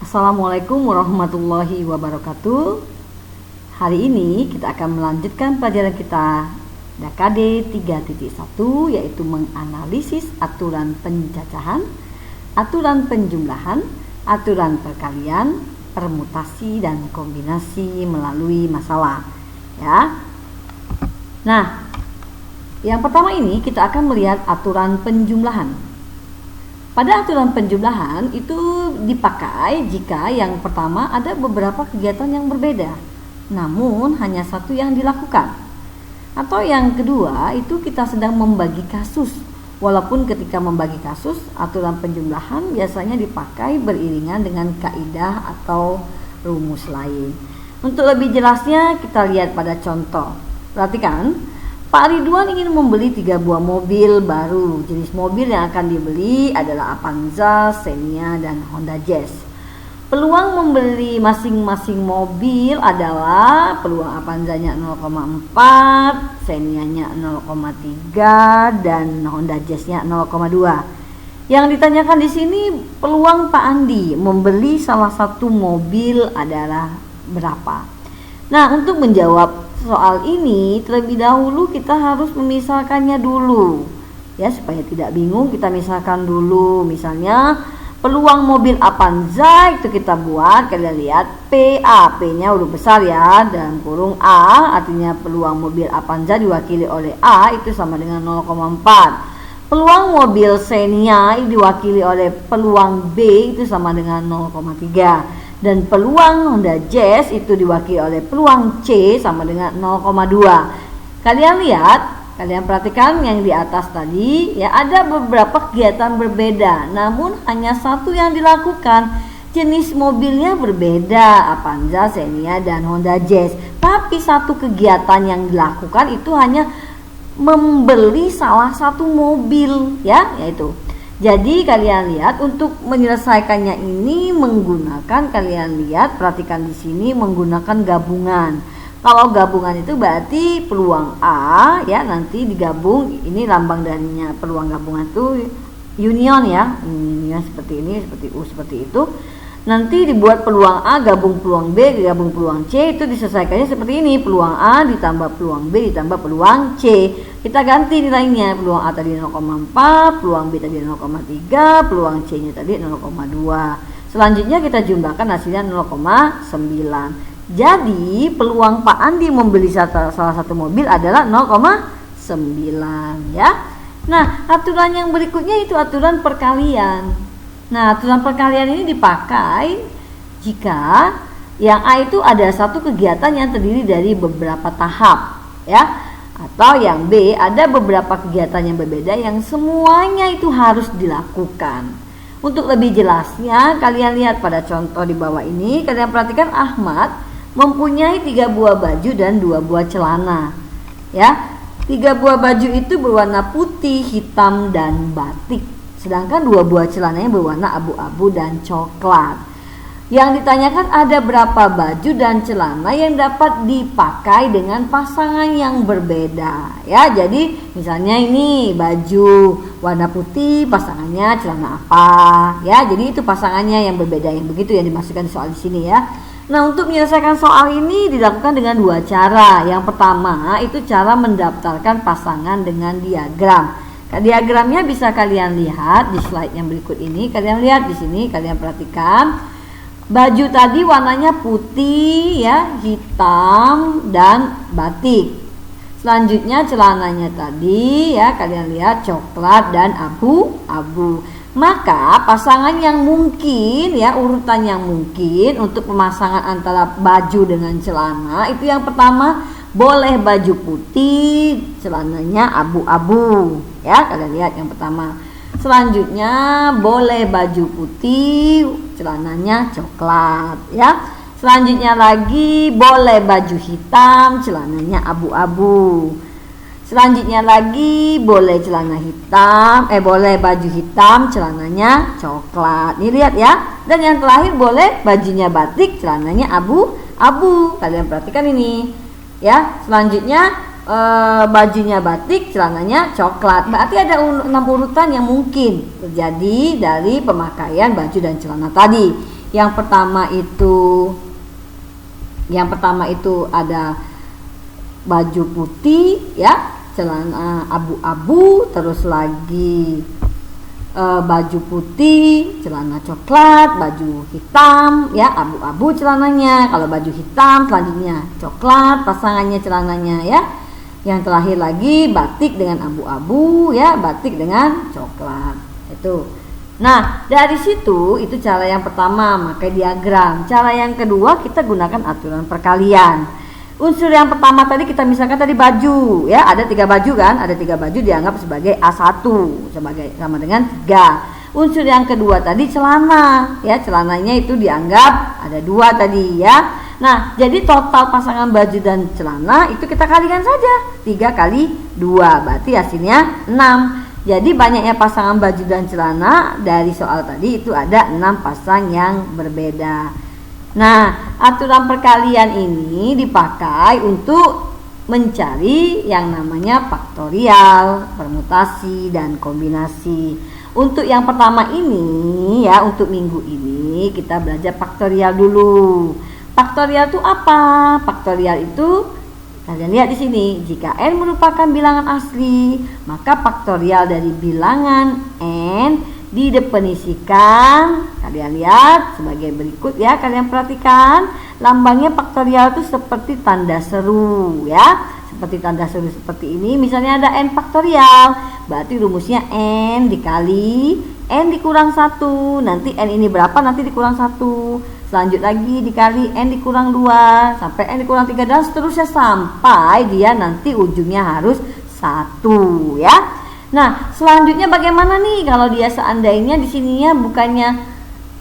Assalamualaikum warahmatullahi wabarakatuh. Hari ini kita akan melanjutkan pelajaran kita DKD 3.1, yaitu menganalisis aturan pencacahan, aturan penjumlahan, aturan perkalian, permutasi dan kombinasi melalui masalah. Ya. Nah, yang pertama ini kita akan melihat aturan penjumlahan. Pada aturan penjumlahan itu dipakai jika yang pertama ada beberapa kegiatan yang berbeda, namun hanya satu yang dilakukan. Atau yang kedua itu kita sedang membagi kasus. Walaupun ketika membagi kasus, aturan penjumlahan biasanya dipakai beriringan dengan kaidah atau rumus lain. Untuk lebih jelasnya kita lihat pada contoh. Perhatikan. Pak Ridwan ingin membeli 3 buah mobil baru. Jenis mobil yang akan dibeli adalah Avanza, Xenia, dan Honda Jazz. Peluang membeli masing-masing mobil adalah peluang Avanzanya 0,4, Xenia-nya 0,3, dan Honda Jazz-nya 0,2. Yang ditanyakan di sini peluang Pak Andi membeli salah satu mobil adalah berapa? Nah, untuk menjawab soal ini terlebih dahulu kita harus memisahkannya dulu. Ya, supaya tidak bingung kita misalkan dulu. Misalnya peluang mobil Avanza itu kita buat, kalian lihat PA, P-nya huruf besar ya, dalam kurung A, artinya peluang mobil Avanza diwakili oleh A itu sama dengan 0,4. Peluang mobil Xenia diwakili oleh peluang B itu sama dengan 0,3. Dan peluang Honda Jazz itu diwakili oleh peluang C sama dengan 0,2. Kalian lihat, kalian perhatikan yang di atas tadi ya, ada beberapa kegiatan berbeda, namun hanya satu yang dilakukan. Jenis mobilnya berbeda, Avanza, Xenia, dan Honda Jazz. Tapi satu kegiatan yang dilakukan itu hanya membeli salah satu mobil ya, yaitu. Jadi kalian lihat untuk menyelesaikannya ini menggunakan, kalian lihat perhatikan di sini menggunakan gabungan. Kalau gabungan itu berarti peluang A ya nanti digabung, ini lambang darinya peluang gabungan itu union ya. Union seperti ini, seperti U, seperti itu. Nanti dibuat peluang A gabung peluang B gabung peluang C, itu diselesaikannya seperti ini, peluang A ditambah peluang B ditambah peluang C. Kita ganti nilainya, peluang A tadi 0,4, peluang B tadi 0,3, peluang C nya tadi 0,2. Selanjutnya kita jumlahkan hasilnya 0,9. Jadi peluang Pak Andi membeli salah satu mobil adalah 0,9 ya. Nah, aturan yang berikutnya itu aturan perkalian. Nah, aturan perkalian ini dipakai jika yang A itu ada satu kegiatan yang terdiri dari beberapa tahap ya, atau yang B ada beberapa kegiatan yang berbeda yang semuanya itu harus dilakukan. Untuk lebih jelasnya kalian lihat pada contoh di bawah ini, kalian perhatikan Ahmad mempunyai 3 buah baju dan 2 buah celana ya. 3 buah baju itu berwarna putih, hitam, dan batik. Sedangkan 2 buah celananya berwarna abu-abu dan coklat. Yang ditanyakan ada berapa baju dan celana yang dapat dipakai dengan pasangan yang berbeda ya. Jadi misalnya ini baju warna putih, pasangannya celana apa ya. Jadi itu pasangannya yang berbeda, yang begitu yang dimasukkan soal di sini ya. Nah, untuk menyelesaikan soal ini dilakukan dengan 2 cara. Yang pertama itu cara mendaftarkan pasangan dengan diagram. Diagramnya bisa kalian lihat di slide yang berikut ini. Kalian lihat di sini, kalian perhatikan. Baju tadi warnanya putih ya, hitam, dan batik. Selanjutnya celananya tadi ya, kalian lihat coklat dan abu-abu. Maka pasangan yang mungkin ya, urutan yang mungkin untuk pemasangan antara baju dengan celana itu yang pertama boleh baju putih, celananya abu-abu ya, kalian lihat yang pertama. Selanjutnya boleh baju putih, celananya coklat ya. Selanjutnya lagi boleh baju hitam, celananya abu-abu. Selanjutnya lagi boleh celana hitam, boleh baju hitam, celananya coklat. Nih lihat ya. Dan yang terakhir boleh bajunya batik, celananya abu-abu. Kalian perhatikan ini. Ya, selanjutnya bajunya batik, celananya coklat. Berarti ada 6 urutan yang mungkin terjadi dari pemakaian baju dan celana tadi. Yang pertama itu ada baju putih ya, celana abu-abu, terus lagi baju putih, celana coklat, baju hitam ya, abu-abu celananya. Kalau baju hitam selanjutnya coklat pasangannya celananya ya. Yang terakhir lagi batik dengan abu-abu ya, batik dengan coklat. Itu. Nah, dari situ itu cara yang pertama, pakai diagram. Cara yang kedua kita gunakan aturan perkalian. Unsur yang pertama tadi kita misalkan tadi baju ya, ada 3 baju kan, ada 3 baju dianggap sebagai A1 sebagai sama dengan 3. Unsur yang kedua tadi celana ya, celananya itu dianggap ada 2 tadi ya. Nah, jadi total pasangan baju dan celana itu kita kalikan saja, 3 kali 2 berarti hasilnya 6. Jadi banyaknya pasangan baju dan celana dari soal tadi itu ada 6 pasang yang berbeda. Nah, aturan perkalian ini dipakai untuk mencari yang namanya faktorial, permutasi, dan kombinasi. Untuk yang pertama ini ya, untuk minggu ini kita belajar faktorial dulu. Faktorial itu apa? Faktorial itu kalian lihat di sini, jika n merupakan bilangan asli, maka faktorial dari bilangan n didefinisikan, kalian lihat sebagai berikut ya, kalian perhatikan lambangnya faktorial itu seperti tanda seru ya, seperti tanda seru seperti ini. Misalnya ada n faktorial, berarti rumusnya n dikali n dikurang 1, nanti n ini berapa, nanti dikurang 1, selanjut lagi dikali n dikurang 2 sampai n dikurang 3 dan seterusnya sampai dia nanti ujungnya harus 1 ya. Nah, selanjutnya bagaimana nih kalau dia seandainya di sininya bukannya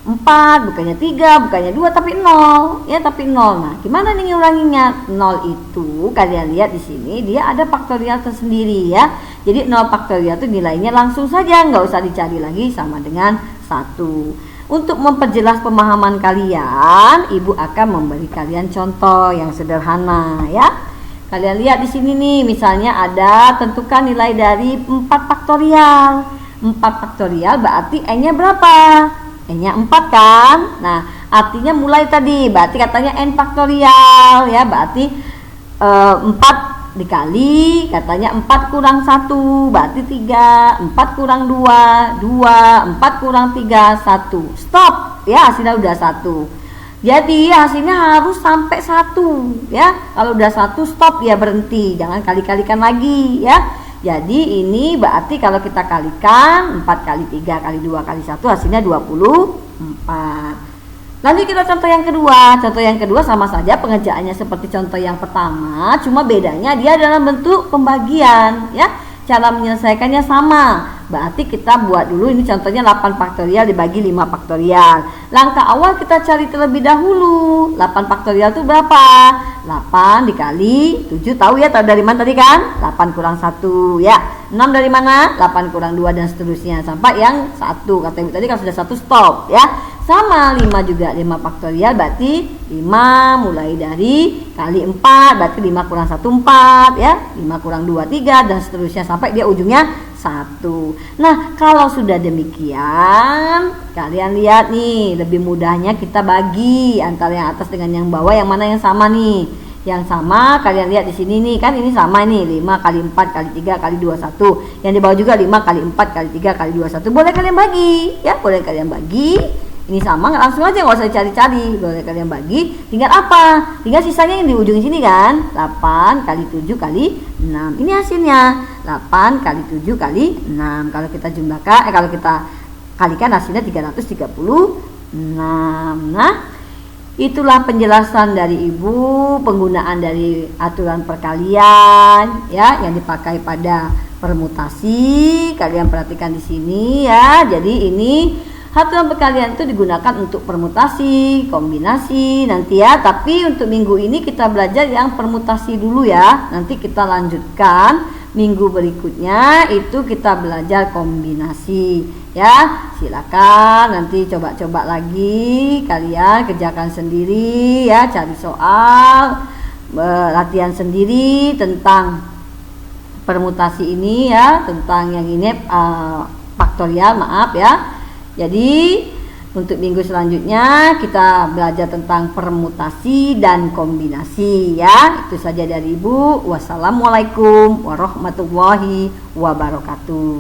4, bukannya 3, bukannya 2 tapi 0 ya, tapi 0. Nah, gimana nih nguranginya? 0 itu kalian lihat di sini dia ada faktorial tersendiri ya. Jadi 0 faktorial itu nilainya langsung saja, nggak usah dicari lagi sama dengan 1. Untuk memperjelas pemahaman kalian, Ibu akan memberi kalian contoh yang sederhana ya. Kalian lihat di sini nih, misalnya ada tentukan nilai dari 4 faktorial. 4 faktorial berarti n-nya berapa? N-nya 4 kan? Nah, artinya mulai tadi, berarti katanya n faktorial ya, berarti 4 dikali, katanya 4 kurang 1, berarti 3, 4 kurang 2, 2, 4 kurang 3, 1. Stop ya, hasilnya udah 1. Jadi hasilnya harus sampai 1 ya. Kalau udah 1 stop ya, berhenti, jangan kali-kalikan lagi ya. Jadi ini berarti kalau kita kalikan 4 kali 3 kali 2 kali 1 hasilnya 24. Lanjut kita contoh yang kedua. Contoh yang kedua sama saja pengerjaannya seperti contoh yang pertama, cuma bedanya dia dalam bentuk pembagian ya. Cara menyelesaikannya sama. Berarti kita buat dulu ini contohnya 8 faktorial dibagi 5 faktorial. Langkah awal kita cari terlebih dahulu 8 faktorial itu berapa? 8 dikali 7, tahu ya, tahu dari mana tadi kan? 8 kurang 1 ya. 6 dari mana? 8 kurang 2 dan seterusnya sampai yang 1. Kata Ibu tadi kalau sudah 1 stop ya. Sama 5 juga, 5 faktorial berarti 5 mulai dari kali 4 berarti 5 kurang 1 4 ya. 5 kurang 2 3 dan seterusnya sampai dia ujungnya 1. Nah, kalau sudah demikian, kalian lihat nih, lebih mudahnya kita bagi antara yang atas dengan yang bawah, yang mana yang sama nih. Yang sama kalian lihat di sini nih, kan ini sama nih, 5 kali 4 kali 3 kali 2 1. Yang di bawah juga 5 kali 4 kali 3 kali 2 1. Boleh kalian bagi ya, boleh kalian bagi. Ini sama, langsung aja, nggak usah cari-cari. Boleh kalian bagi, tinggal apa? Tinggal sisanya yang di ujung sini kan, 8 kali 7 kali 6. Ini hasilnya 8 kali 7 kali 6. Kalau kita jumlahkan, kalau kita kalikan hasilnya 336. Nah, itulah penjelasan dari Ibu penggunaan dari aturan perkalian ya yang dipakai pada permutasi. Kalian perhatikan di sini ya. Jadi ini aturan perkalian itu digunakan untuk permutasi, kombinasi nanti ya. Tapi untuk minggu ini kita belajar yang permutasi dulu ya. Nanti kita lanjutkan minggu berikutnya itu kita belajar kombinasi ya. Silakan nanti coba-coba lagi, kalian kerjakan sendiri ya, cari soal, latihan sendiri tentang permutasi ini ya, tentang yang ini faktorial, maaf ya. Jadi Untuk minggu selanjutnya kita belajar tentang permutasi dan kombinasi ya. Itu saja dari Ibu. Wassalamualaikum warahmatullahi wabarakatuh.